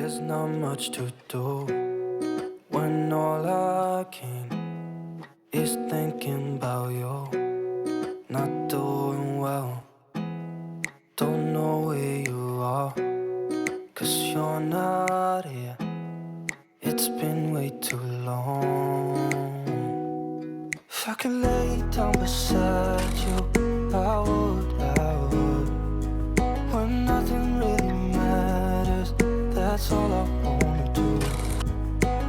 There's not much to do when all I can is thinking about you. Not doing well, don't know where you are, 'cause you're not here. It's been way too long. If I could lay down beside you, I would. When nothing really matters, that's all I wanna do.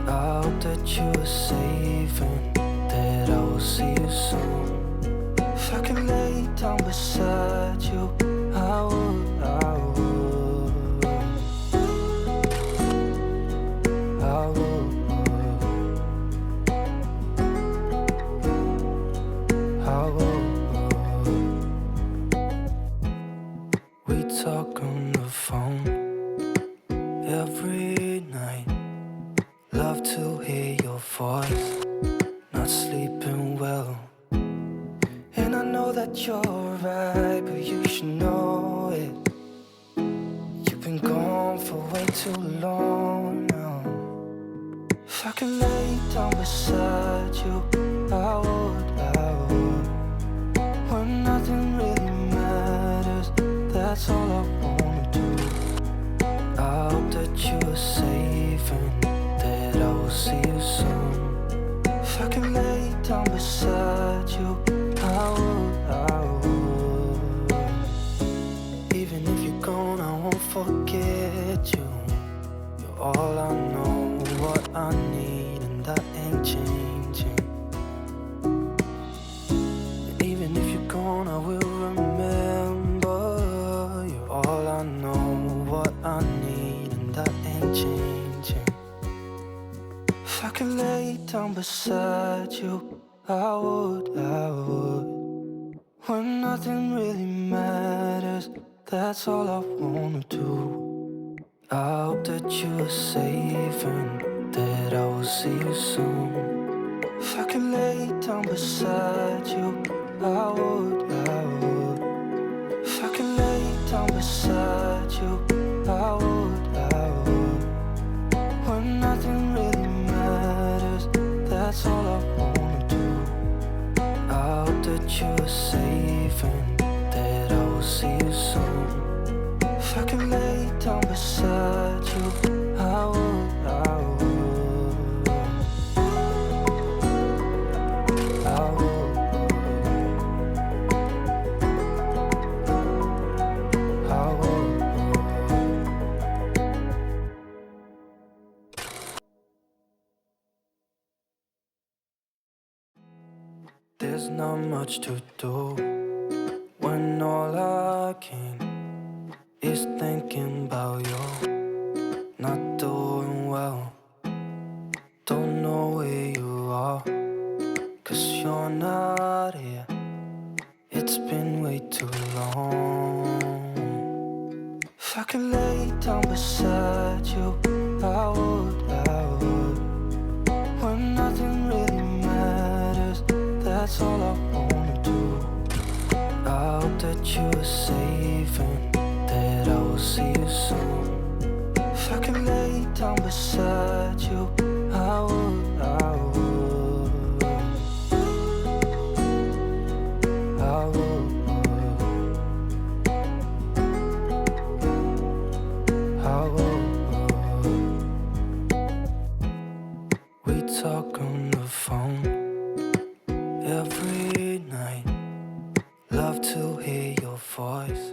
I hope that you are safe and that I will see you soon. If I could lay down beside you, I would. I would. We talk on the phone every night. Love to hear your voice. Not sleeping well, and I know that you're right, but you should know it. You've been gone for way too long now. If I could lay down beside you, I would. When nothing really matters, that's all I wanna do. I hope that you are safe and that I will see you soon. If I could lay down beside you, I would. Even if you're gone, I won't forget you. You're all I know, what I need, and that ain't changing. And even if you're gone, I will remember. You're all I know, what I need, and that ain't changing. If I could lay down beside you, I would. When nothing really matters, that's all I wanna do. I hope that you are safe and that I will see you soon. If I could lay down beside you, I would. If I could lay down beside you, I would. When nothing really matters, that's all I wanna do. I hope that you are safe and that I will see you soon. If I could lay down beside you, I would. I would. There's not much to do when all I can is thinking about you. Not doing well, don't know where you are, 'cause you're not here. It's been way too long. If I could lay down beside you, I would. When nothing really matters, that's all I wanna do. I hope that you are safe and that I will see you soon. If I could lay down beside you, I would. We talk on the phone every night. Love to hear your voice.